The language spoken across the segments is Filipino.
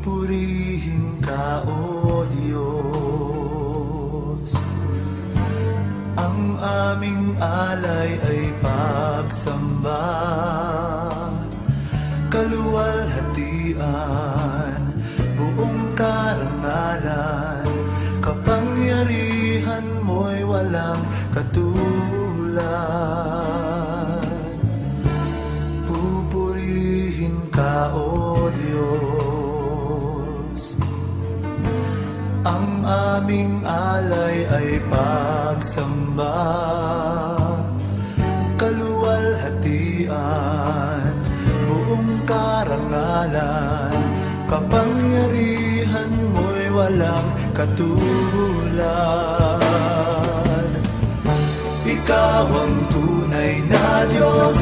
Pupurihin ka, O Diyos. Ang aming alay ay pagsamba, kaluwalhatian, buong karangalan, kapangyarihan mo'y walang katulad. Pupurihin ka, O Diyos. Ang aming alay ay pagsamba, kaluwalhatian, buong karangalan, kapangyarihan mo'y walang katulad. Ikaw ang tunay na Diyos,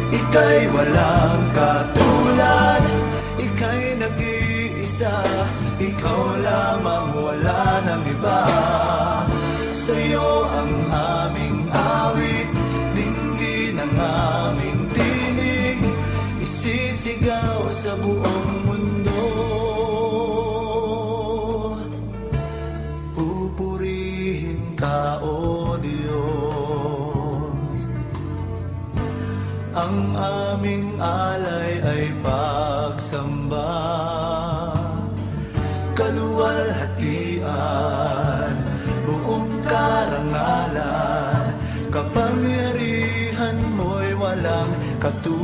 Ika'y walang katulad, Ika'y nag-iisa, Ikaw lamang, wala nang iba. Sa'yo ang aming awit, dinggin ang aming tinig, isisigaw sa buong mundo. Pupurihin ka, O Diyos. Ang aming alay ay pagsamba, kaluwalhatian, buong karangalan, kapangyarihan mo'y walang katulad.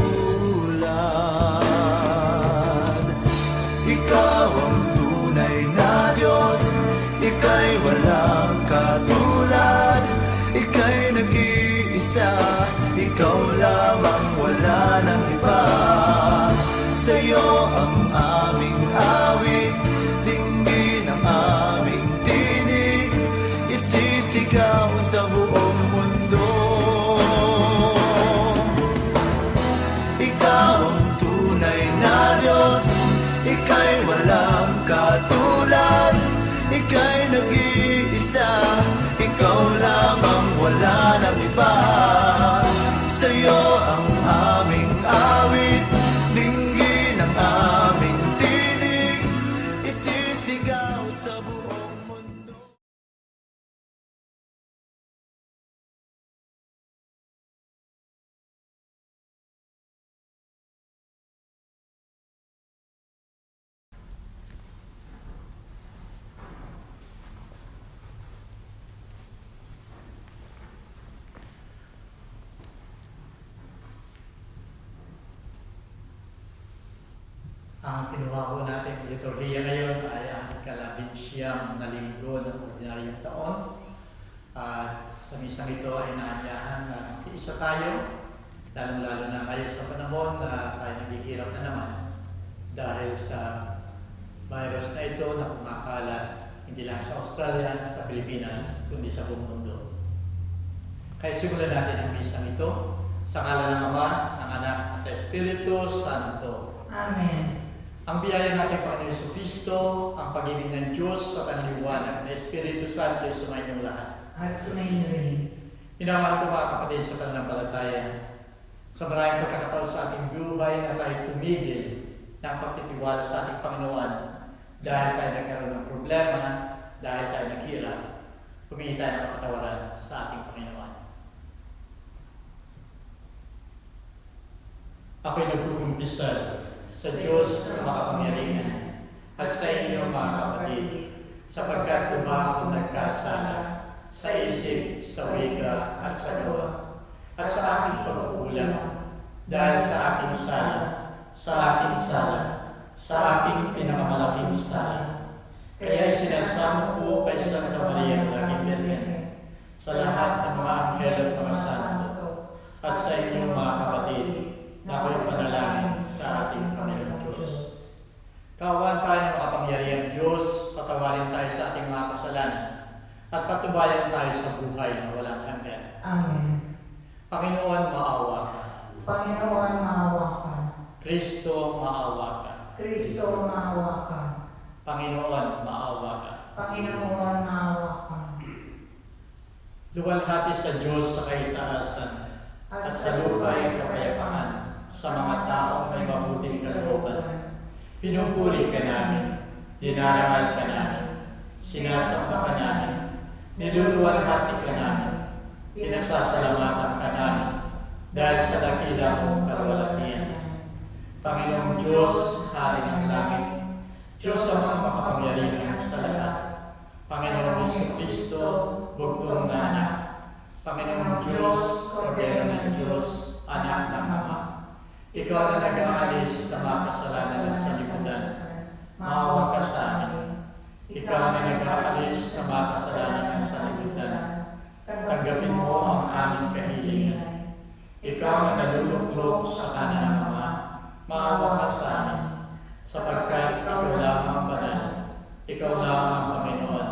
Ikaw ang tunay na Diyos, Ika'y walang katulad, Ika'y nag-iisa, Ikaw lamang, wala nang iba. Sa'yo ang aming awit, dinggin ang aming tinig, isisigaw sa buong mundo. Ikaw ang tunay na Diyos, Ika'y walang katulad, Ika'y nag-iisa, Ikaw lamang, wala nang iba. Sa'yo ang aming awit, dinggin ang aming tinig, isisigaw sa buong mundo. Ang kinuha ko natin liturhiya ngayon ay ang ika-11 na linggo ng ordinaryong taon. At sa misang ito ay naanyahan na makiisa tayo, lalong-lalo na ngayon sa panahon na tayo naghihirap na naman dahil sa virus na ito na kumakalat hindi lang sa Australia, sa Pilipinas, kundi sa buong mundo. Kaya simulan natin ang misang ito sa ngalan ng Ama, ng Anak, at Espiritu Santo. Amen. Ang biyaya natin Panginoon Jesucristo, ang pag-ibig ng Diyos at ang liwanag ng Espiritu Santo ay sumayin lahat. At sumayin rin. Minamahal ko mga kapatid sa pananampalataya, sa maraming pagkakataon sa ating buhay na tayo tumigil ng pagtitiwala sa ating Panginoon dahil tayo nagkaroon ng problema, dahil tayo naghirap, humingi tayo ng kapatawaran sa ating Panginoon. Ako'y nagkukumpisal sa Diyos na makapangyarihan at sa inyo mga kapatid, sapagkat lubha akong nagkasala sa isip, sa wika at sa gawa, at sa aking pagkukulang, dahil sa aking sala, sa aking pinakamalaking sala. Kaya sinasamo ko kay Santa Maria ng Laging Birhen, sa lahat ng mga anghel at mga santo, at sa inyong mga kapatid, na ako'y panalangin sa ating Panginoon Diyos. Kaawaan tayo ng makapangyarihang Diyos, patawarin tayo sa ating mga kasalanan, at patubayan tayo sa buhay na walang hanggan. Amen. Panginoon, maawa ka. Panginoon, maawa ka. Kristo, maawa ka. Kristo, maawa ka. Panginoon, maawa ka. Panginoon, maawa ka. Luwalhati sa Diyos sa kaitaasan, at sa lupa ay kapayapaan sa mga taong may mabuting kalooban. Pinupuri ka namin, dinarangal ka namin, sinasamba ka namin, niluluwalhati ka namin, pinasasalamatan ka namin, dahil sa dakila mong kalwalhatian. Panginoong Diyos, Hari ng langit, Diyos ang makapangyarihan sa lahat, Panginoong Jesucristo, bugtong na anak, Panginoong Diyos, Kordero ng Diyos, anak ng Ama, ikaw na nag-aalis na mga kasalanan ng sanlibutan, maawa ka sa amin. Ikaw na nag-aalis na mga kasalanan ng sanlibutan, tanggapin mo ang aming kahilingan. Ikaw na naluluklok sa kanan ng Ama, maawa ka sa amin, sapagkat ikaw lamang banal, ikaw lamang Panginoon,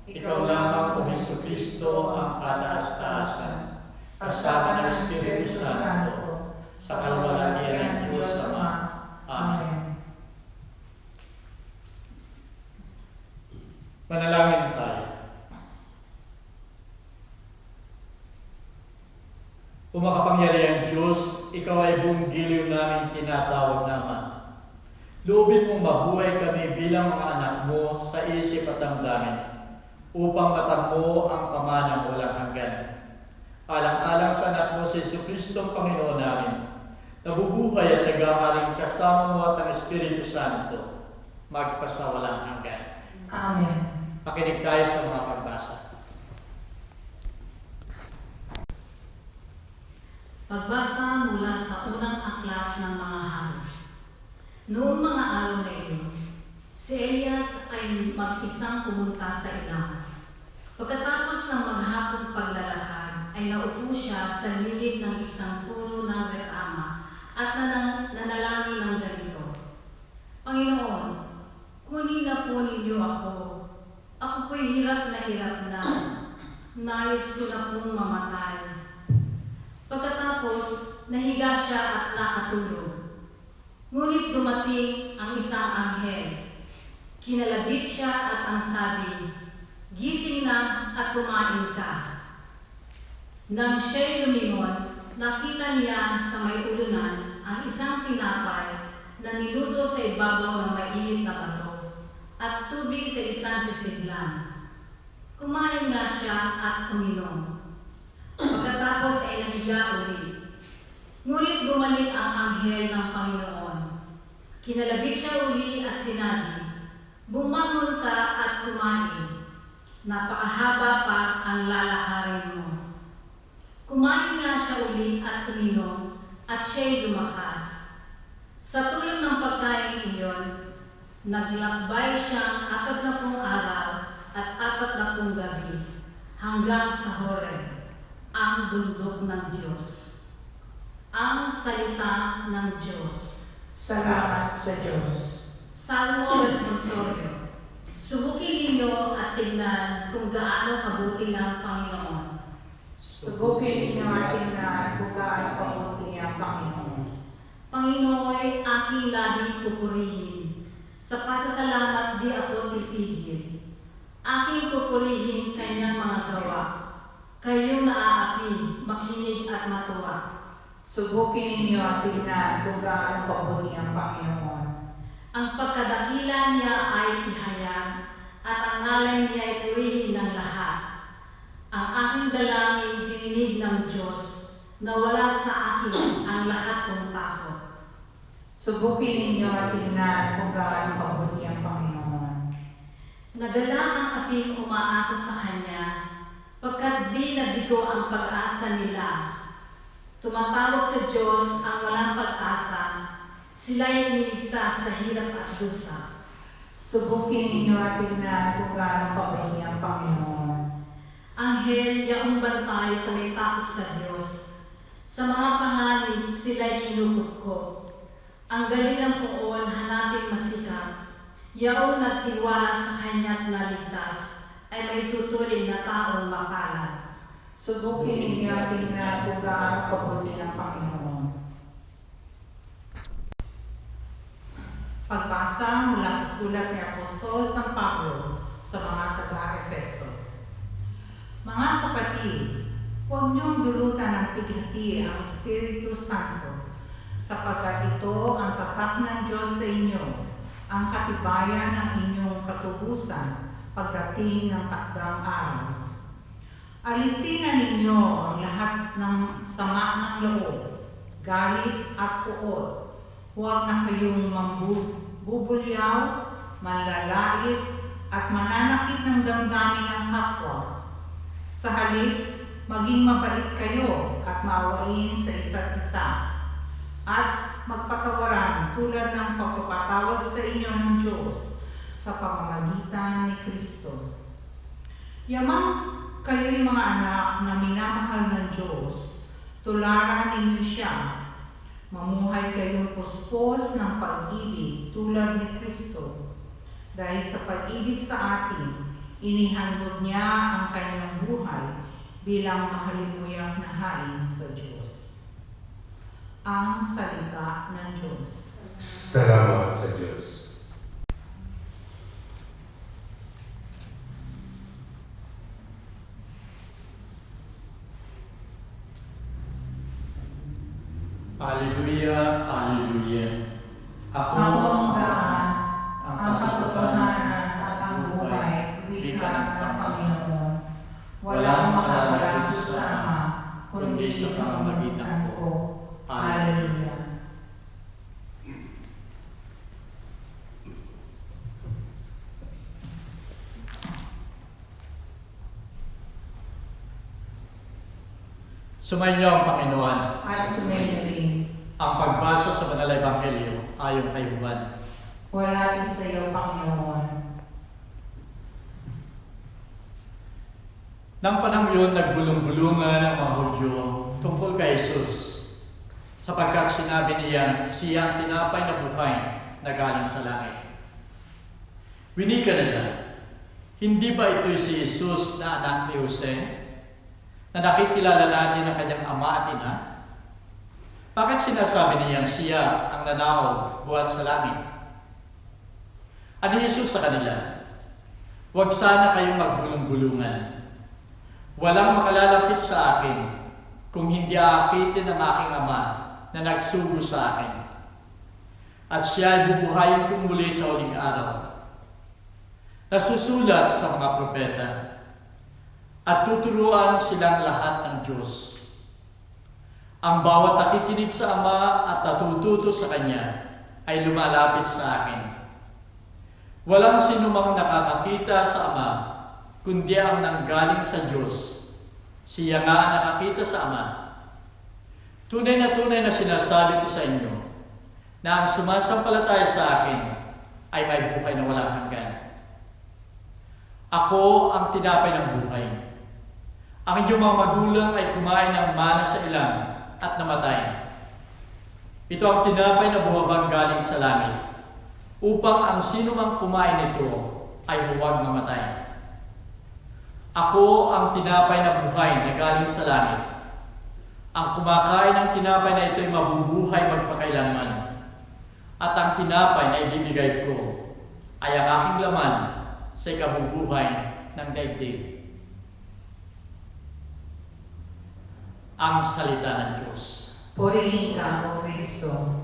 ikaw lamang o Jesucristo ang kataas-taasan, kasama ng Espiritu Santo, sa kalwalhatian ng Diyos Ama. Amen. Manalangin tayo. O makapangyarihang Diyos, ikaw ay buong giliw namin tinatawag na Ama. Loobin mong mabuhay kami bilang mga anak mo sa isip at damdamin, upang matammo ang pamanang walang hanggan. Alang-alang sa anak mo si Jesucristo Panginoon namin, nabubuhay at naghaharing kasama mo at ang Espiritu Santo, magpasawalang hanggan. Amen. Makinig tayo sa mga pagbasa. Pagbasa mula sa unang aklat ng mga hari. Noong mga araw na iyon, si Elias ay mag-isang pumunta sa ilang. Pagkatapos ng maghapong paglalakad, ay naupo siya sa gilid ng isang puro ng retama at nanalangin ng ganito: Panginoon, kunin na po ninyo ako. Ako po'y hirap na. Nais ko na pong mamatay. Pagkatapos, nahiga siya at nakatulog. Ngunit dumating ang isang anghel. Kinalabit siya at ang sabi, gising na at kumain ka. Nang siya'y lumingon, nakita niya sa may ulunan ang isang tinapay na niluto sa ibabaw ng mainit na bato at tubig sa isang sisiglan. Kumain nga siya at uminom. Pagkatapos ay nahiga ulit. Ngunit bumalik ang anghel ng Panginoon. Kinalabit siya uli at sinabi, bumangon ka at kumain. Napakahaba pa ang lalakarin mo. Kumain nga siya uli at uminom at siya'y lumakas. Sa tulong ng pagkain iyon, naglakbay siyang 40 araw at 40 gabi hanggang sa Horeb, ang bundok ng Diyos. Ang salita ng Diyos. Salamat sa Diyos. Salmo Responsorio. Subukin ninyo at tignan kung gaano kabuti ng Panginoon. Subukin ninyo at tingnan kung gaano kabuti ang Panginoon. Panginoon, aking laging pupurihin. Sa pasasalamat di ako titigil. Aking pupurihin kanyang mga gawa. Kayong naaapi, makinig at matuwa. Subukin ninyo at tingnan kung gaano kabuti ang Panginoon. Ang pagkadakila niya ay ihayag at ang ngalan niya ay purihin ng lahat. Ang aking dalangin dininig ng Diyos na wala sa akin ang lahat kong takot. Subukin ninyo at tingnan kung gaano kabuti ang Panginoon. Nadala ang aping umaasa sa Kanya, pagkat di nabigo ang pag-asa nila. Tumatawag sa Diyos ang walang pag-asa, sila'y niligtas sa hirap at dusa. Subukin ninyo at tingnan kung gaano kabuti ang Panginoon. Anghel, yaong bantay sa may takot sa Diyos. Sa mga panganib, sila'y kinukutkot. Ang galing ng poon, hanapin masikat. Yaong nagtiwala sa Kanya't naligtas, ay may tuturing na taong mapalad. Subukin ninyo at tingnan kung gaano kabuti ang Panginoon. Pagbasa mula sa sulat ni Apostol San Pablo sa mga taga-Efeso. Mga kapatid, huwag niyong dulutan ng pighati ang Espiritu Santo, sapagkat ito ang tatak ng Diyos sa inyo, ang katibayan ng inyong katubusan pagdating ng takdang araw. Alisin na ninyo ang lahat ng sama ng loob, galit at puot. Huwag na kayong mambubulyaw, manlalait at mananakit ng damdamin ng kapwa. Sa halip, maging mabait kayo at maawain sa isa't isa. At magpatawaran tulad ng pagpapatawad sa inyo ng Diyos sa pamamagitan ni Kristo. Yamang kayo'y mga anak na minamahal ng Diyos, tularan ninyo siya. Mamuhay kayong puspos ng pag-ibig tulad ni Kristo. Dahil sa pag-ibig sa atin, inihandog niya ang kanyang buhay bilang mahalimuyak na hain sa Diyos. Ang salita ng Diyos. Salamat sa Diyos. Alleluia, Alleluia. Ako Ang daan, ang katotohanan at ang buhay, wika ng Panginoon. Walang makakalapit sa Ama, kundi sa pamamagitan ko. Alleluia. Sumainyo ang Panginoon. At sumayo rin. Ang pagbasa sa Banal na Ebanghelyo ayon kay Juan. Wala sa iyo, Panginoon. Nang panahon yun, nagbulong-bulungan ang mga Hudyo tungkol kay Jesus, sapagkat sinabi niya, siya ang tinapay na buhay na galing sa langit. Winika nila, hindi ba ito'y si Jesus na anak ni Jose, na nakikilala natin ang kanyang ama at ina? Bakit sinasabi niyang siya ang nanakaw buhat sa langit? Ani Jesus sa kanila, huwag sana kayong magbulong-bulungan. Walang makalalapit sa akin kung hindi aakitin ang aking ama na nagsugo sa akin. At siya ay bubuhayin kong muli sa huling araw. Nasusulat sa mga propeta, at tuturuan silang lahat ng Diyos. Ang bawat nakikinig sa Ama at natututo sa Kanya ay lumalapit sa akin. Walang sinumang nakakakita sa Ama, kundi ang nanggaling sa Diyos. Siya nga ang nakakita sa Ama. Tunay na sinasabi ko sa inyo, na ang sumasampalataya sa akin ay may buhay na walang hanggan. Ako ang tinapay ng buhay. Ang inyong mga magulang ay kumain ng mana sa ilang at namatay. Ito ang tinapay na bumabang galing sa langit, upang ang sino mang kumain nito ay huwag mamatay. Ako ang tinapay na buhay na galing sa langit. Ang kumakain ng tinapay na ito ay mabubuhay magpakailanman. At ang tinapay na ibibigay ko ay ang aking laman sa ikabubuhay ng daigdig. Ang salita ng Diyos. Purihin ka, O Kristo.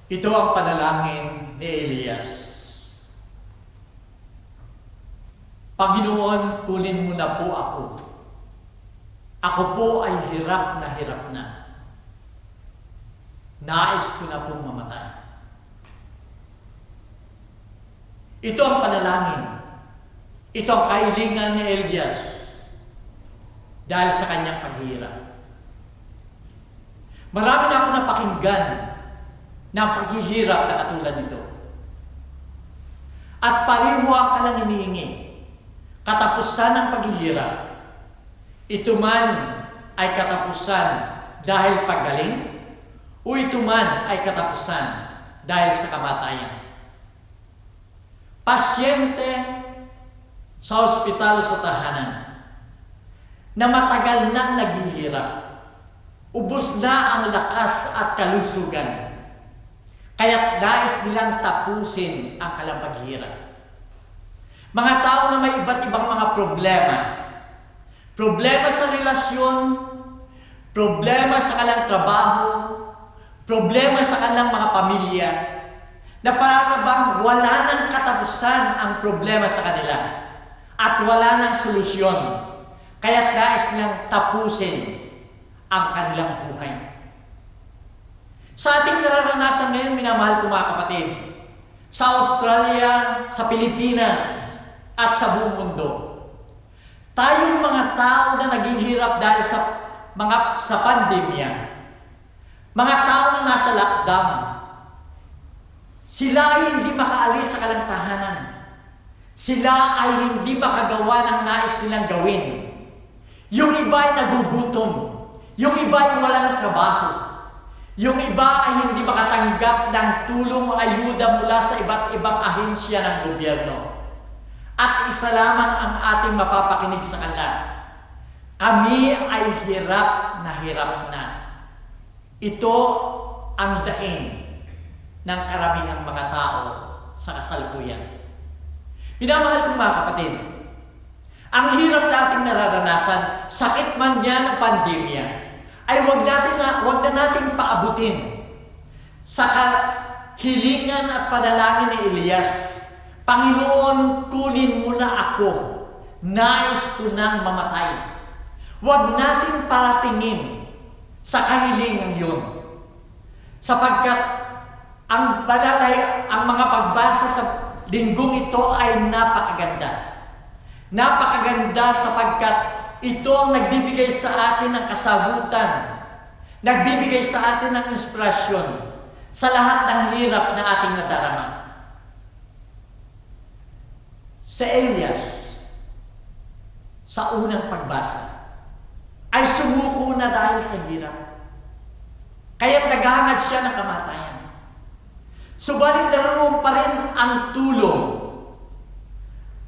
Ito ang panalangin ni Elias. Panginoon, kunin mo na po ako. Ako po ay hirap na. Nais ko na pong mamatay. Ito ang panalangin. Ito ang kahilingan ni Elias dahil sa kanyang paghihirap. Marami na ako napakinggan na paghihirap na katulad nito. At pareho ang kalang hinihingi. Katapusan ng paghihirap. Ito man ay katapusan dahil paggaling, o ito man ay katapusan dahil sa kamatayan. Pasyente sa ospital o sa tahanan na matagal nang naghihirap, ubos na ang lakas at kalusugan, kaya't nais nilang tapusin ang kanilang paghihirap. Mga tao na may iba't ibang mga problema, Problema sa relasyon, problema sa kanilang trabaho, problema sa kanilang mga pamilya, na para bang wala nang katapusan ang problema sa kanila at wala nang solusyon, kaya't nais nilang tapusin ang kanilang buhay. Sa ating nararanasan ngayon, minamahal ko mga kapatid, sa Australia, sa Pilipinas, at sa buong mundo, tayong mga tao na naghihirap dahil sa pandemya, mga tao na nasa lockdown, sila ay hindi makaalis sa kanilang tahanan. Sila ay hindi makagawa ng nais nilang gawin. Yung iba ay nagugutom. Yung iba ay walang trabaho. Yung iba ay hindi makatanggap ng tulong o ayuda mula sa iba't ibang ahensya ng gobyerno. At isa lamang ang ating mapapakinig sa kanila. Kami ay hirap na. Ito ang daing ng karamihang mga tao sa kasalukuyan. Minamahal kong mga kapatid, ang hirap nating nararanasan, sakit man yan ng pandemya, ay wag na nating paabutin sa hilingan at panalangin ni Elias. Panginoon, kunin mo na ako, nais ko nang mamatay. Wag nating paratingin sa kahilingan yun, sapagkat ang mga pagbasa sa linggong ito ay napakaganda. Napakaganda sapagkat ito ang nagbibigay sa atin ng kasagutan, nagbibigay sa atin ng inspirasyon sa lahat ng hirap na ating nadarama. Si Elias, sa unang pagbasa, ay sumuko na dahil sa hirap. Kaya't naghahangad siya ng kamatayan. Subalit naroon pa rin ang tulong,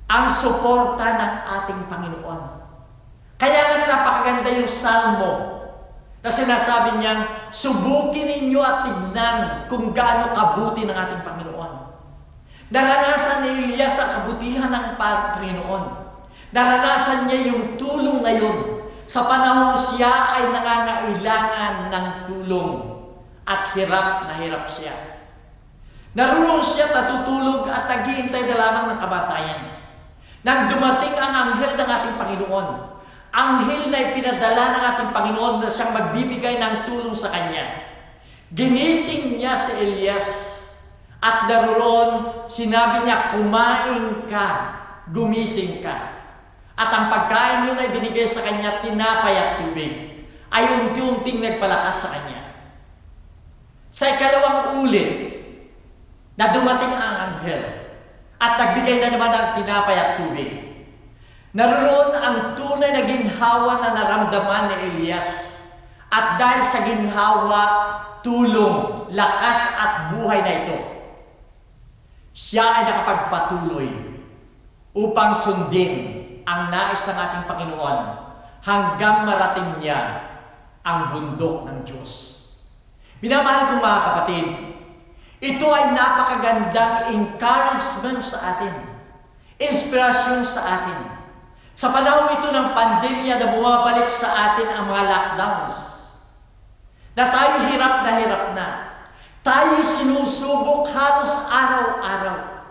ang suporta ng ating Panginoon. Kaya nga napakaganda yung salmo na sinasabi niyang, subukin ninyo at tignan kung gaano kabuti ng ating Panginoon. Naranasan ni Elias ang kabutihan ng Panginoon. Naranasan niya yung tulong na yun sa panahon siya ay nangangailangan ng tulong at hirap na hirap siya. Naroon siya natutulog at naghihintay na lamang ng kamatayan. Nang dumating ang anghel ng ating Panginoon, anghel na ipinadala ng ating Panginoon na siyang magbibigay ng tulong sa kanya. Ginising niya si Elias at naroon sinabi niya, kumain ka, gumising ka. At ang pagkain yun ay binigay sa kanya, tinapay at tubig, ay unti-unting nagpalakas sa kanya. Sa ikalawang ulit, na dumating ang anghel at nagbigay na naman ng tinapay at tubig. Naroon ang tunay na ginhawa na naramdaman ni Elias. At dahil sa ginhawa, tulong, lakas at buhay na ito, siya ay nakapagpatuloy upang sundin ang nais ng ating Panginoon hanggang marating niya ang bundok ng Diyos. Minamahal kong mga kapatid, ito ay napakagandang encouragement sa atin, inspirasyon sa atin. Sa panahon ito ng pandemya na bumabalik sa atin ang mga lockdowns, na tayo hirap na, tayo sinusubok halos araw-araw.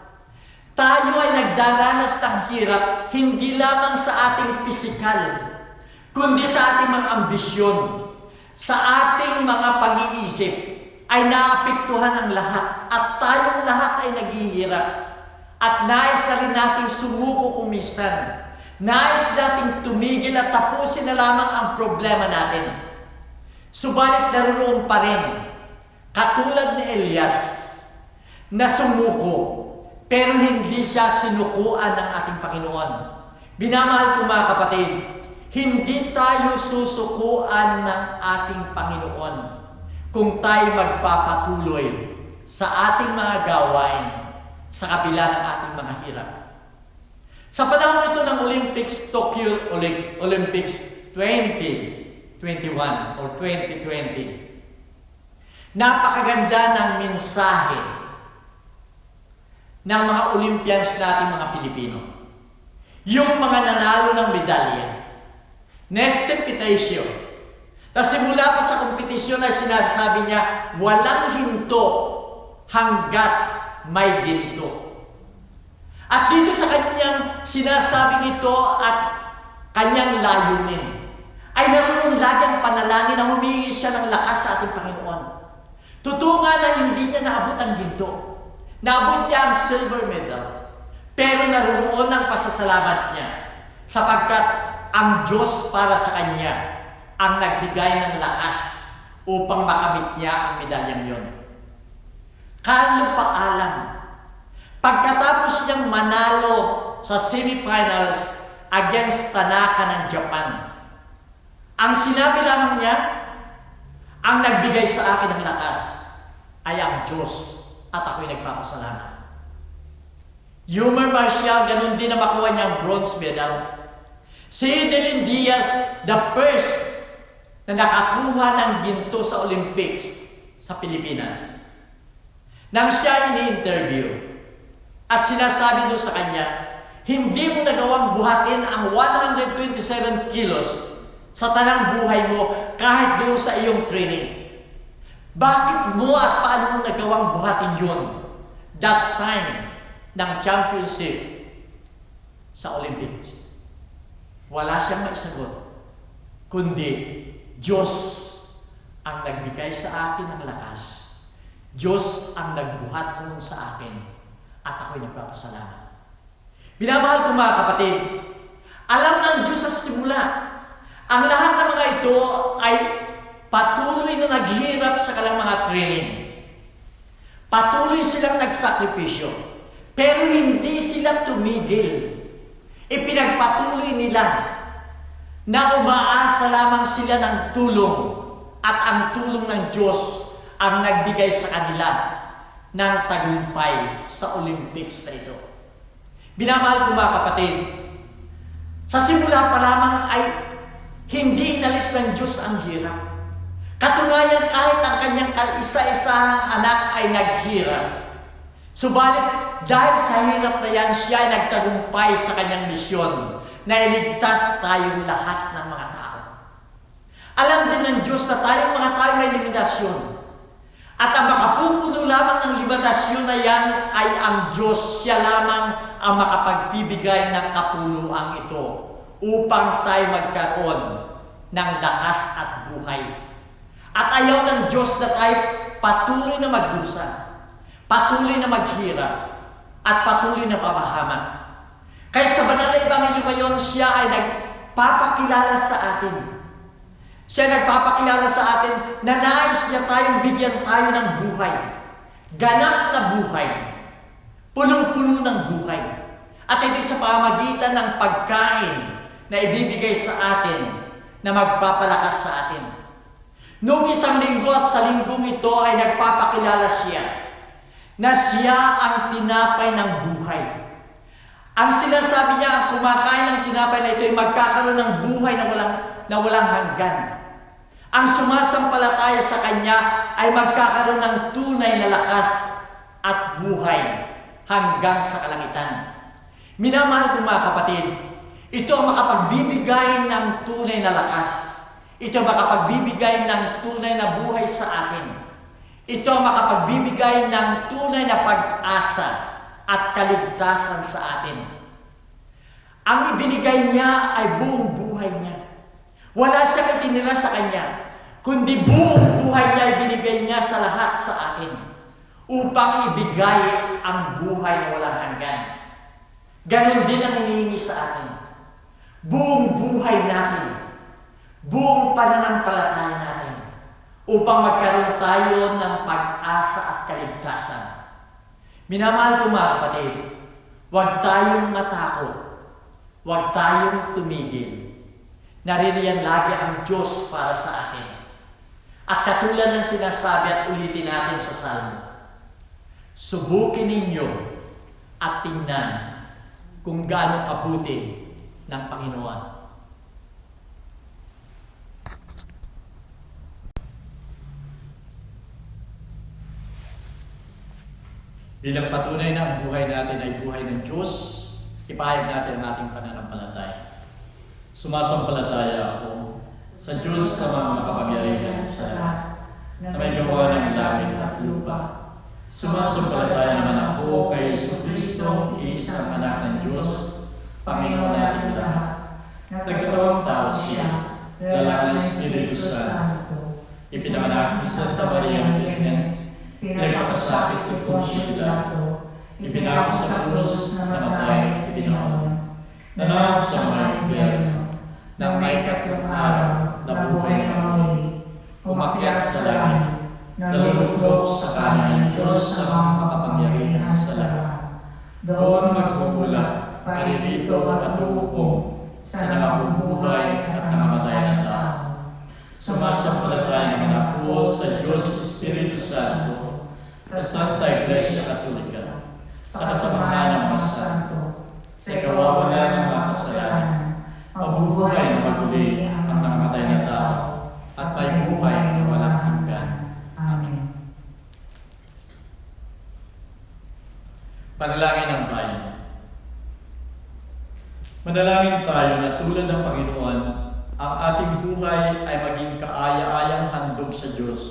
Tayo ay nagdaranas ng hirap, hindi lamang sa ating pisikal, kundi sa ating mga ambisyon, sa ating mga pag-iisip, ay naapektuhan ang lahat at tayong lahat ay naghihirap at nais na rin nating sumuko kung minsan. Nais nating tumigil at tapusin na lamang ang problema natin. Subalit naroon pa rin, katulad ni Elias, na sumuko, pero hindi siya sinukuan ng ating Panginoon. Binamahal ko mga kapatid, hindi tayo susukuan ng ating Panginoon kung tayo magpapatuloy sa ating mga gawain sa kabila ng ating mga hirap. Sa panahon ito ng Tokyo Olympics 2021 or 2020, napakaganda ng mensahe ng mga Olympians nating mga Pilipino. Yung mga nanalo ng medalya, Nested Pitacio. Tapos simula pa sa kompetisyon ay sinasabi niya, walang hinto hanggat may ginto. At dito sa kanyang sinasabing ito at kanyang layunin, ay naroon lagi ang panalangin na humingi siya ng lakas sa ating Panginoon. Totoo nga na hindi niya naabot ang ginto. Naabot niya ang silver medal. Pero naroon ang pasasalamat niya sapagkat ang Diyos para sa kanya ang nagbigay ng lakas upang makamit niya ang medalyang yon. Kalupaalam. Pagkatapos niyang manalo sa semifinals against Tanaka ng Japan, ang sinabi lamang niya, ang nagbigay sa akin ng lakas ay ang Diyos at ako'y nagpapasalamat. Yumar Marcial, ganun din na makuha niya ang bronze medal. Si Edelyn Diaz, the first na nakakuha ng ginto sa Olympics sa Pilipinas. Nang siya ini-interview at sinasabi doon sa kanya, hindi mo nagawang buhatin ang 127 kilos sa tanang buhay mo kahit doon sa iyong training. Bakit mo at paano mo nagawang buhatin yun that time ng championship sa Olympics? Wala siyang maisagot, kundi Diyos ang nagbigay sa akin ng lakas. Diyos ang nagbuhat nun sa akin at ako'y nagpapasalamat. Binamahal ko mga kapatid, alam ng Diyos sa simula, ang lahat ng mga ito ay patuloy na naghihirap sa kanilang mga training. Patuloy silang nagsakripisyo, pero hindi sila tumigil. Ipinagpatuloy nila na umaasa lamang sila ng tulong at ang tulong ng Diyos ang nagbigay sa kanila ng tagumpay sa Olympics na ito. Binamahal ko mga kapatid, sa simula pa lamang ay hindi inalis ng Diyos ang hirap. Katunayan kahit ang kanyang isa-isahang anak ay naghirap. Subalit dahil sa hirap na yan, siya ay nagtagumpay sa kanyang misyon na iligtas tayong lahat ng mga tao. Alam din ng Diyos na tayong mga tao may limitasyon. At ang makapupuno lamang ng limitasyon na yan ay ang Diyos. Siya lamang ang makapagbibigay ng kapuluang ito upang tayo magkaroon ng lakas at buhay. At ayaw ng Diyos na tayo patuloy na magdusa, patuloy na maghirap, at patuloy na pamahamak. Kaya sa banal na Ebanghelyo ngayon, siya ay nagpapakilala sa atin. Siya nagpapakilala sa atin na nais niya tayong bigyan tayo ng buhay. Ganap na buhay. Punong-puno ng buhay. At ito sa pamamagitan ng pagkain na ibibigay sa atin na magpapalakas sa atin. Noong isang linggo at sa linggong ito ay nagpapakilala siya na siya ang tinapay ng buhay. Ang sinasabi niya, ang kumakain ng tinapay na ito ay magkakaroon ng buhay na walang hanggan. Ang sumasampalataya sa Kanya ay magkakaroon ng tunay na lakas at buhay hanggang sa kalangitan. Minamahal ko mga kapatid, ito ang makapagbibigay ng tunay na lakas. Ito ang makapagbibigay ng tunay na buhay sa atin. Ito ang makapagbibigay ng tunay na pag-asa at kaligtasan sa atin. Ang ibinigay niya ay buong buhay niya. Wala siyang itinira sa Kanya, kundi buong buhay niya ibinigay niya sa lahat sa atin upang ibigay ang buhay na walang hanggan. Ganon din ang hinihingi sa atin. Buong buhay natin, buong pananampalataya natin upang magkaroon tayo ng pag-asa at kaligtasan. Minamahal ko mga kapatid, huwag tayong matakot, huwag tayong tumigil. Naririyan lagi ang Diyos para sa atin. At katulad ng sinasabi at ulitin natin sa Salmo, subukin ninyo at tingnan kung gaano kabuti ng Panginoon. Bilang patunay na ang buhay natin ay buhay ng Diyos, ipahayag natin ang ating pananampalataya. Sumasampalataya ako sa Diyos sa mga makapangyarihan sa lahat, na may gawa ng langit at lupa. Sumasampalataya naman ako kay Jesucristo, iisang anak ng Diyos, Panginoon natin lahat. Nagkatawang tao siya, dala ng Espiritu Santo. Ipinanganak ni Santa Maria Virgen, pinagpakasakit ni Poncio Pilato, ipinako sa krus, namatay, ibinaon. Nanawag sa mga impyerno, nang may ikatlong araw, nabuhay na muli, umakyat sa langit, nalulublog sa kanan ng Diyos sa mga makapangyarihan sa lahat. Doon magbubulat, paririto at uupo, sa nangabubuhay at nangamatay na tao. Sumasampalataya naman ako sa Diyos Espiritu Santo, sa Santa Iglesia Katolika, sa kasamahan ng mga santo, sa kawawalan ng mga kasalanan, mabubuhay na maguli ang nangamatay na tao, at may buhay na walang hanggan. Amen. Panalangin ng bayan. Manalangin tayo na tulad ng Panginoon, ang ating buhay ay maging kaaya-ayang handog sa Diyos.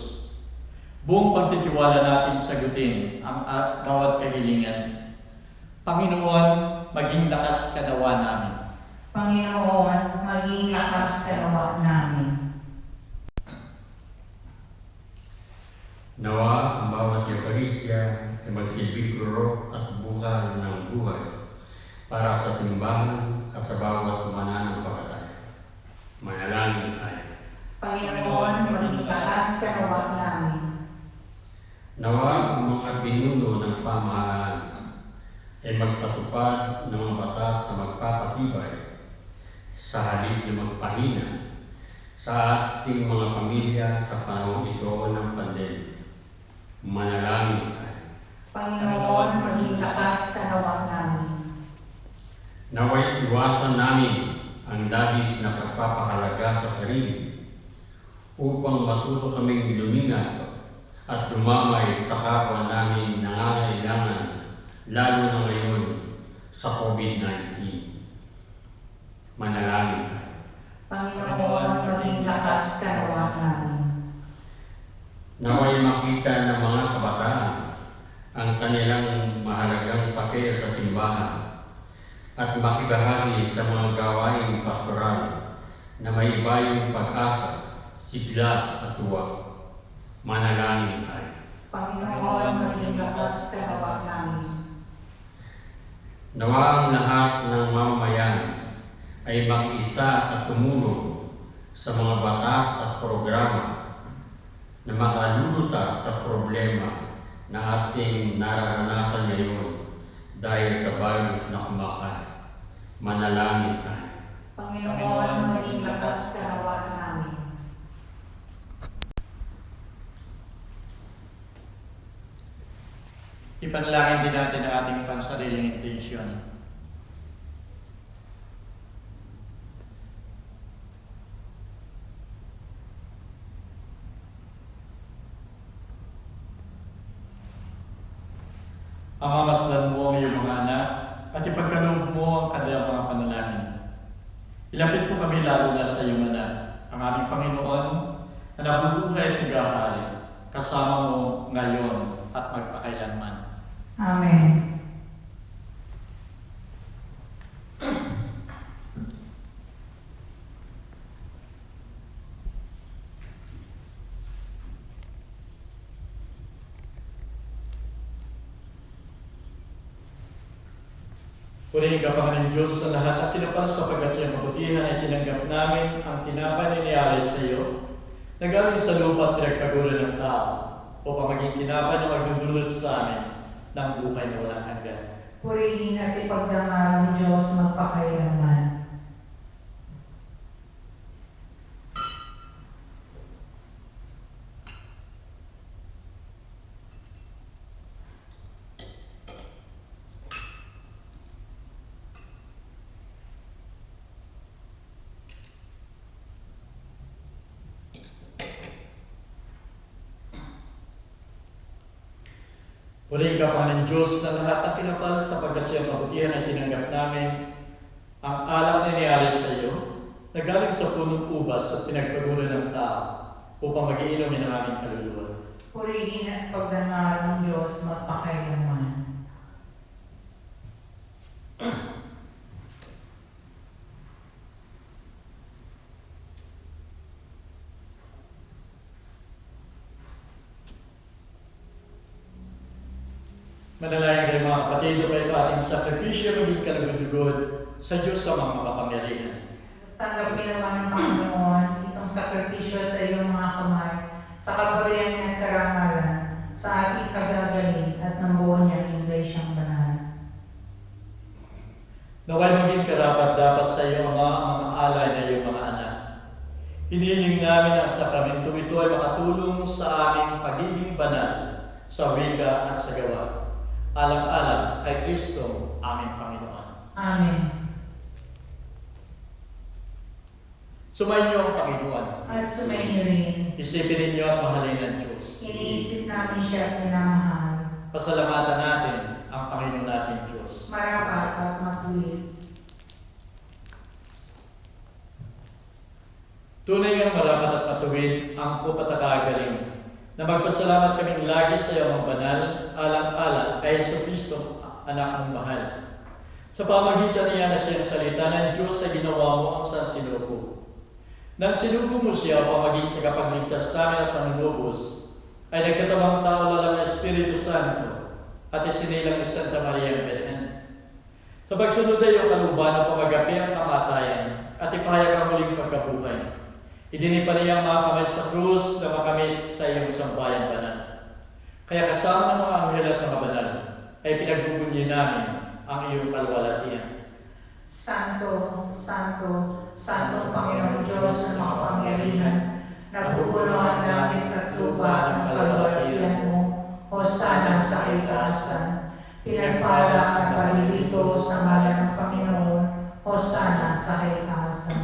Buong pagtitiwala natin sagutin ang bawat kahilingan. Panginoon, maging lakas ka nawa namin. Panginoon, maging lakas kanawa namin. Nawa ang bawat Eucharistia ay magsilbing guro at bukal ng buhay para sa simbahan at sa bawat mananampalataya. Manalangin tayo. Panginoon, maging lakas kanawa namin. Nawa ang mga pinuno ng pamahalaan ay magpatupad ng mga batas na magpapatibay sa halip na magpahina sa ating mga pamilya sa panahon ito ng pandemya. Manalangin tayo. Panginoon, maging lakas kanawa namin. Naway iwasan namin ang labis na pagpapahalaga sa sarili upang matuto kaming lumingat at dumamay sa kapwa namin nangangailangan, lalo na ngayon sa COVID-19. Manalangin tayo. Panginoon, maging lakas kanawa namin. Naway makita ng mga kabataan ang kanilang mahalagang papel sa simbahan at makibahagi sa mga gawaing pastoral na may ibayong pag-asa, sigla at tuwa. Manalangin tayo. Panginoon, maging lakas kanawa namin. Nawa ang lahat ng mamamayan ay makiisa at tumulong sa mga batas at programa na makalulutas sa problema na ating nararanasan ngayon dahil sa virus na kumakalat. Manalangin tayo. Panginoon, maging lakas kanawa namin. Ipanalangin din natin ang ating pansariling intensyon. Amamasdan mo ang iyong mga anak at ipagkaloob mo ang kanilang mga panalangin. Ilapit mo kami lalo na sa iyong anak, ang aming Panginoon, na nabubuhay at nagahari, kasama mo ngayon at magpakailanman. Amen. Purihin ka, Panginoon Diyos, sa lahat at tinapal sa pagkatsiyang kabutihan ay tinanggap namin ang tinapay na iniyalay sa iyo, na galing sa lupa at pinagpaguran ng tao, upang maging tinapay na magdudulot sa amin ng buhay na walang hanggan. Purihin at ipagdangal ng Diyos magpakailanman. Purihin ka, Panginoon Diyos, na lahat at tinapal sa pagkatsiyang kabutihan ay tinanggap namin ang alak na iniyalay sa iyo, na galing sa punong ubas at pinagpaguro ng tao upang magiinumin ang aming kaluluwa. Purihin at pagdangal ng Diyos magpakailanman. Manalangin kayo mga kapatid, o kayo ating sakripisyo maging kalugod-lugod sa Diyos sa mga makapangyarihan. Tanggapin naman ng Panginoon itong sakripisyo sa iyong mga kamay sa kaburihan niya at karangalan sa ating kagagaling at ng buo niyang Iglesyang banal. Naway maging karapat dapat sa iyo, Ama, ang mga alay na iyong mga anak. Hinihiling namin ang sakramento ito ay makatulong sa aming pagiging banal sa wika at sa gawa. Alang-alang kay Kristo, aming Panginoon. Amen. Sumayin niyo ang Panginoon. At sumainyo rin. Isipin ninyo at mahalin ang Diyos. Iniisip namin siya at minamahal. Pasalamatan natin ang Panginoon nating Diyos. Marapat at matuwid. Tunay ngang marapat at matuwid ang kupatagagaling na magpasalamat kaming lagi sa iyo ang banal, alang-alang kay Yesu Kristo, anak mong mahal. Sa pamagitan niya na siyang salita ng Diyos ay ginawa mo ang sansinuko. Nang sinugo mo siya upang maging tagapagligtas namin at panunubos, ay nagkatabang tao lalang ng Espiritu Santo at isinilang ni Santa Maria Belen. Sa pagsunod ay iyong kaluban upang magapi ang kamatayan at ipahayag ang muling pagkabuhay. Idinipa niya ang mga kamay sa krus na makamit sa iyong sambayan banal. Kaya kasama ng mga anghel at mga banal ay pinagbubunyi namin ang iyong kalwalatian. Santo, Santo, Santong Panginoong Diyos na makapangyarihan, nabubulo ang langit at lupa ng kalwalatian mo, Hosana sa kaitaasan. Pinagpala ang parilito sa ngalan ng Panginoon, Hosana sa kaitaasan.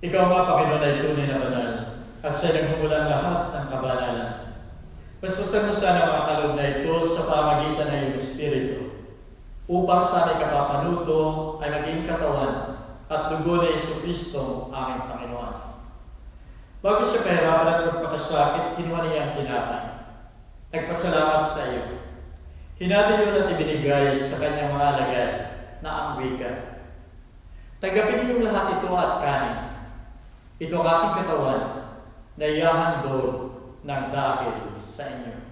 Ikaw nga, Panginoon, ay tunay na banal at siya'y nagmumulan lahat ng kabanalan. Basbasan mo sana mga kaloob na ito sa pamagitan ng iyong Espiritu upang sa aming kapapanuto ay maging katawan at dugo ni Yesu Kristo, aming Panginoon. Bago siya kahirapan at magpakasakit, kinuha niya ang tinapay. Nagpasalamat sa iyo. Hinati yun at ibinigay sa kanyang mga alagad na ang wika. Tanggapin niyo lahat ito at kanin. Ito ang aking katawan na ihahandog ng dahil sa inyo.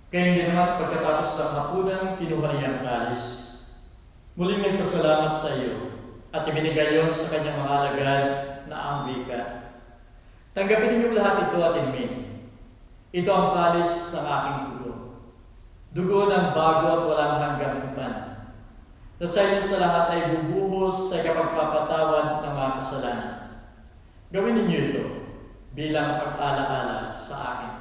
Kaya hindi naman pagkatapos ng hapunan, kinuha niya ang kalis. Muling nagpasalamat sa iyo at ibinigay yon sa kanyang mga alagad na ang wika. Tanggapin ninyong lahat ito at inumin. Ito ang kalis ng aking dugo. Dugo ng bago at walang hanggang tupan. Na sa inyo sa lahat ay bubuhos sa kapagpapatawad ng mga kasalanan. Gawin ninyo ito bilang pag-alaala sa akin.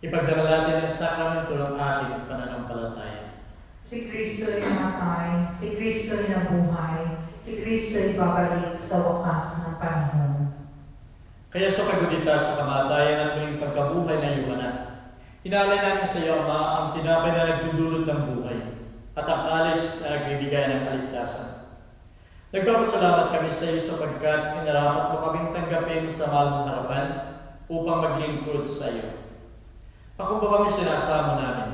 Ipagdaral natin ang sakramento ng ating pananampalataya. Si Kristo ay namatay, si Kristo ay nabuhay, si Kristo ay babalik sa wakas ng panahon. Kaya sa pagudita sa kamatayan at muling pagkabuhay na iyong anak, inaalay natin sa iyo, Ama, ang tinapay na nagdudulot ng buhay at ang kalis na nagbibigay ng kaligtasan. Nagpapasalamat kami sa iyo sapagkat inarapat mo kaming tanggapin sa mahal mong harapan upang maglingkod sa iyo. Pakumbabang sinasama namin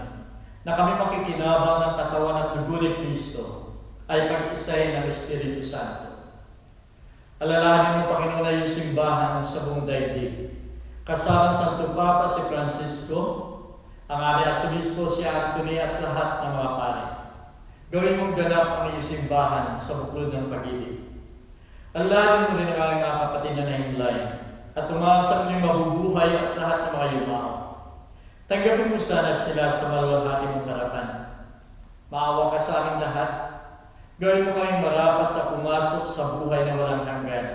na kami makikinabang ng katawan at dugo ni Kristo ay pag-isay ng Espiritu Santo. Alalahanin mo, Panginoon, na iyong simbahan sa buong daigdig. Kasama sa Santo Papa si Francisco, ang aming Arsobispo si Anthony at lahat ng mga pari. Gawin mong ganap ang iyong simbahan sa buklod ng pag-ibig. Alalahanin mo rin ang aming mga kapatid na nahimlay at tumasak ng mabubuhay at lahat ng mga yumao. Tanggapin mo sana sila sa maluwalhati mong harapan. Maawa ka sa aming lahat. Gawin mo kaming marapat na pumasok sa buhay na walang hanggan.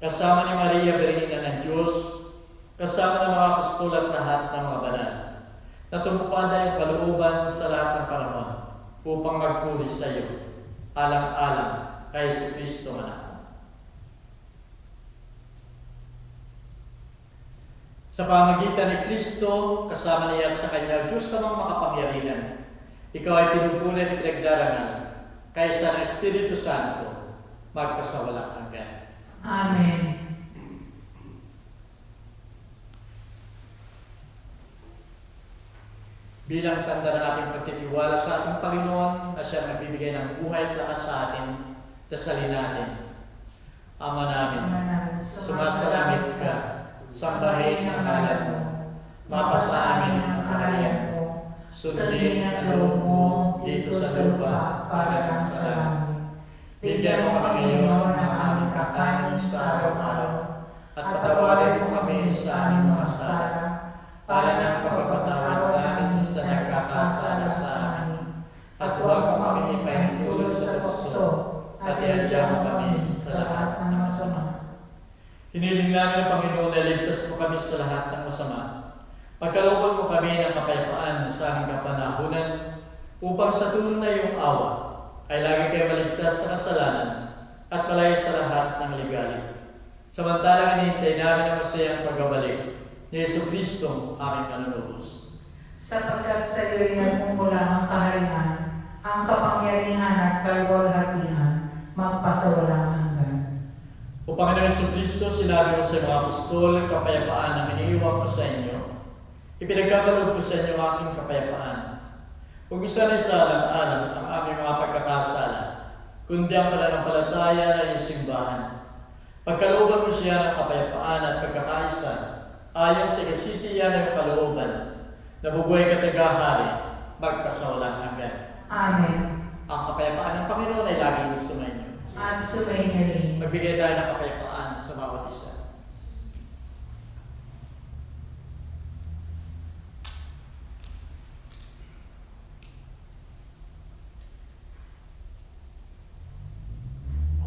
Kasama ni Maria, Berina ng Diyos, kasama ng mga apostol at lahat ng mga banal, na tumupad ang kalooban sa lahat ng panahon upang magpuri sa iyo, alang-alang kay Jesucristo anak. Sa pamagitan ni Kristo, kasama niya at sa Kanya, Diyos namang makapangyarihan, ikaw ay pinupuri at pinagdarangal, kaysa ng Espiritu Santo, magpasawalang hanggan. Amen. Bilang tanda ng ating pagtitiwala sa ating Panginoon na siya nagbibigay ng buhay at lakas sa atin, dasalin natin. Ama namin, sumasalamit ka, sambahin ang ngalan mo, mapasa amin ang kaharian mo, sundin ang loob mo dito sa lupa para ng sa langit. Bigyan mo kami ngayon ng aming kakanin sa araw-araw, at patawarin mo kami sa aming mga sala, para ng pagpapatawad namin sa nagkakasala sa amin, at huwag mo kami ipahintulot sa tukso, at iadya mo kami sa lahat ng masama. Hiniling namin ang Panginoon na ligtas mo kami sa lahat ng masama. Pagkalooban mo kami ng kapayapaan sa aming kapanahunan, upang sa tulong na iyong awa ay lagi kayo maligtas sa kasalanan at malayo sa lahat ng ligali. Samantalang hinihintay namin ang masayang pagbabalik ni Jesucristo aming manunubos. Sapagkat sa iyo ay nagmumula ang kaharian, ang kapangyarihan at kaluwalhatian, magpasawalang hanggan. O Panginoon Jesucristo, sinabi mo sa mga apostol, kapayapaan na iniiwan ko sa inyo. Ipinagkakaloob ko sa inyo ang aking kapayapaan. Huwag isa na isalang-alang ang aming mga pagkakasala, kundi ang pananampalataya na iyong simbahan. Pagkalooban mo siya ng kapayapaan at pagkakaisa, ayon sa kasisiyan ng kalooban, nabubuhay ka tagahari, magpasawalang hanggan. Amen. Ang kapayapaan ng Panginoon ay laging sumainyo. At sumayin na rin. Magbigay tayo ng kapayapaan sa bawat isa.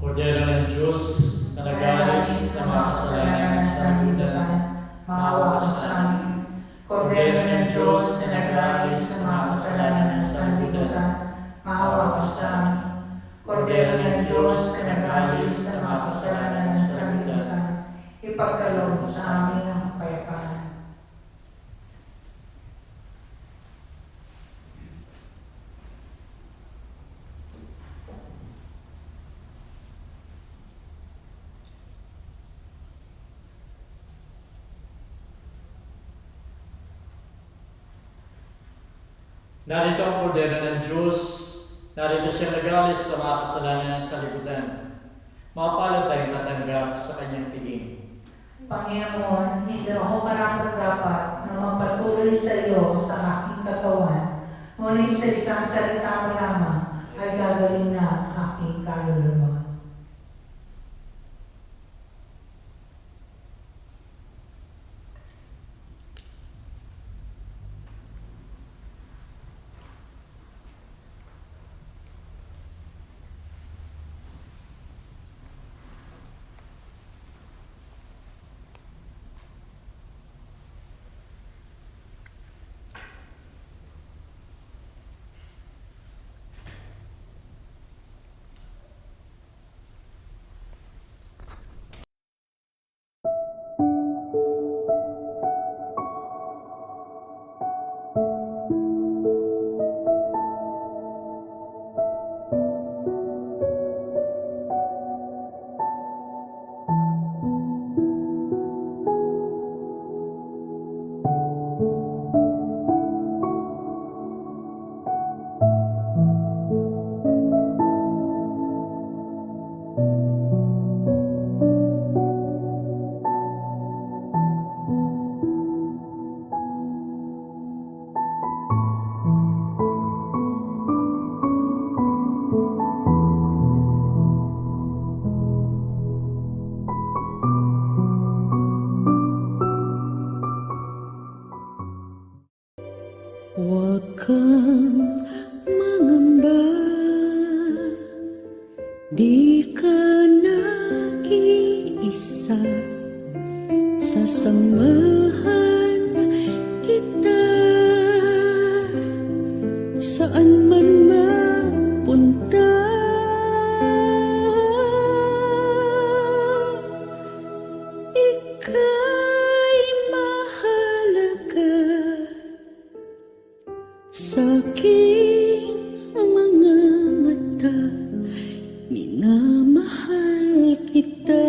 Kordero ng Diyos na nag-aalis ng mga kasalanan ng sanlibutan, maawa ka sa amin. Kordero ng Diyos na nag-aalis ng mga kasalanan ng sanlibutan, maawa ka sa amin. Kordero ng Diyos na nag-aalis ng mga kasalanan ng sanlibutan, Ipagkaloob mo sa amin ang kapayapaan. Narito ang kordero ng Diyos, narito siyang nag-aalis sa mga kasalanan ng sanlibutan. Mapalad tayong tatanggap sa kanyang tingin. Panginoon, hindi ako karapat-dapat na magpatuloy sa iyo sa aking katawan, ngunit sa isang salita mo lamang ay gagaling na ang aking kaluluwa. Huwag kang mangamba, di ka nag-iisa, sasamahan kita saan man mapunta. Ika'y mahalaga sa aking mga mata, minamahal kita.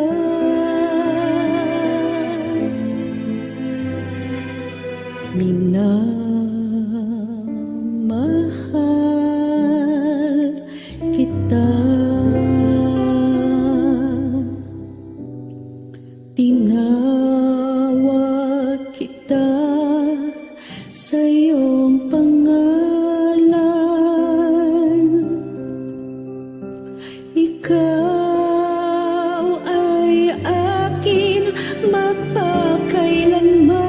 Minamahal kita. Tinawag kita sa iyong pangalan. Ikaw ay akin magpakailanman.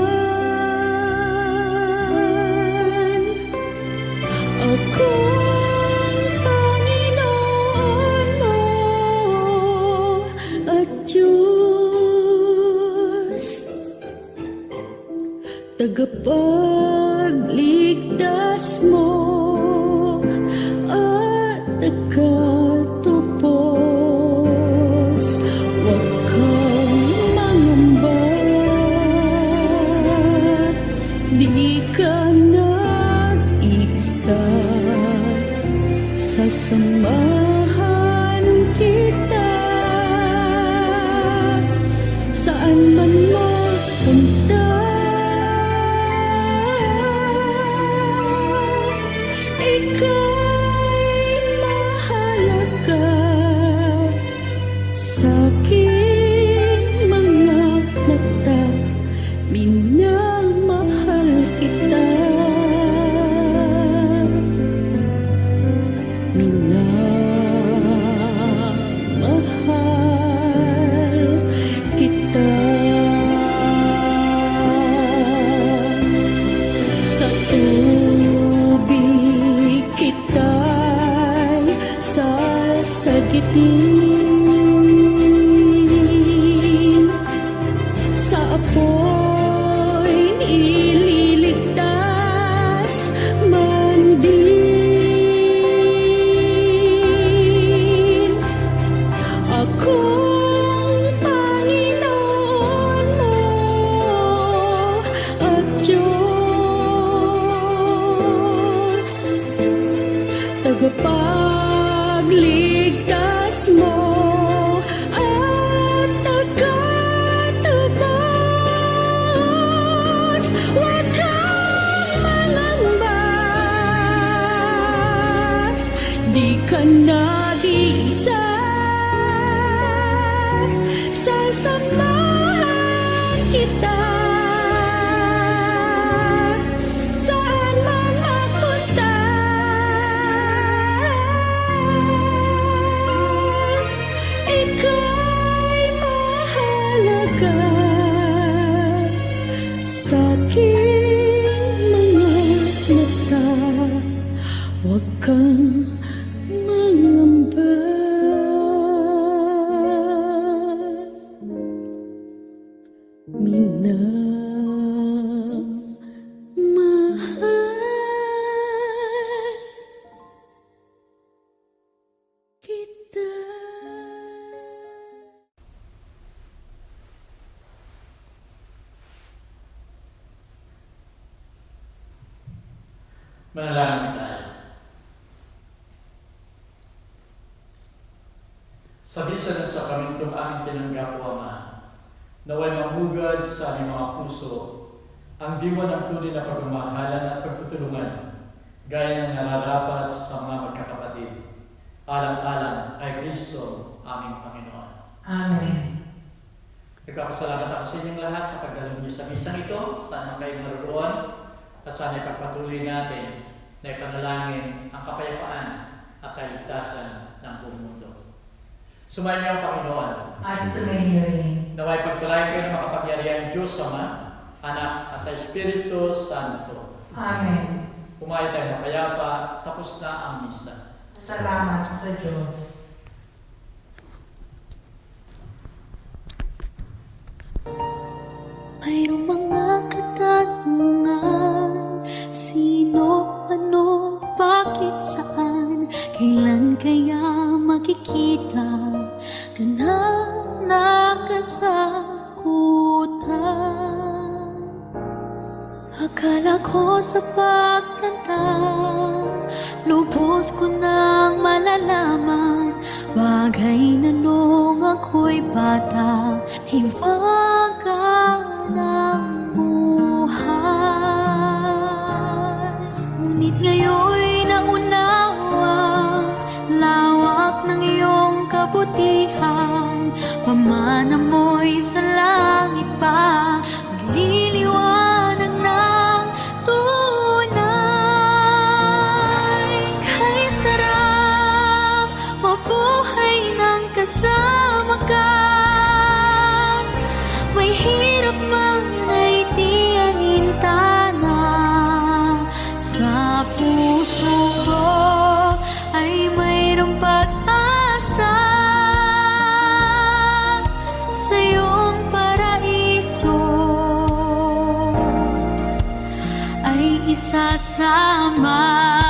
Ako'y Panginoon mo at Diyos, tagapagligtas mo at tagatubos. Huwag kang mangamba, di ka nag-iisa, sasamahan kita saan man mapunta. Ika'y mahalaga sa aking mga mata, minamahal kita. Minamahal kita. Sa tubig kita'y sasagitin, sa apoy ililigtas man din. Akong Panginoon mo at Diyos, tagapagligtas mo at tagatubos. Huwag kang mangamba, di ka nag-iisa, sasamahan kita saan man mapunta. Ika'y mahalaga sa aking mga mata. Huwag kang mangamba. Minamahal kita. Manalangin tayo. Sa bisa ng sakramentong aming tinanggap, O Ama, naway mahugad sa aming mga puso ang diwa ng tunay na pagmamahalan at pagtutulungan, gaya ng nararapat sa mga magkakapatid. Alang-alang ay Kristo, aming Panginoon. Amen. Nagpapasalamat ako sa inyong lahat sa pagdalo niyo sa misang ito. Sana kayo naroon at sana ipagpatuloy natin na ipanalangin ang kapayapaan at kaligtasan ng buong mundo. Sumayin niyo ang Panginoon. At sumayin rin. Naway pagpalain kayo ng makapangyarihan Diyos Ama, Anak at Espiritu Santo. Amen. Kumain tayo mapayapa, tapos na ang misa. Salamat sa Diyos. Mayroong mga katanungan, sino, ano, bakit, saan, kailan kaya makikita ka na kasagutan. Akala ko sa pagkanta, lubos ko nang malalaman, bagay na nung ako'y bata, hiwaga ng buhay. Ngunit ngayon'y naunawa, lawak ng iyong kabutihan, pamana mo'y sa langit pa, magliliwanag ng tunay. Kay sarap mabuhay ng kasama ka, may hirap man ay di alintana. Sa puso ko ay mayroong pag-asa, sa iyong paraiso ay isasama.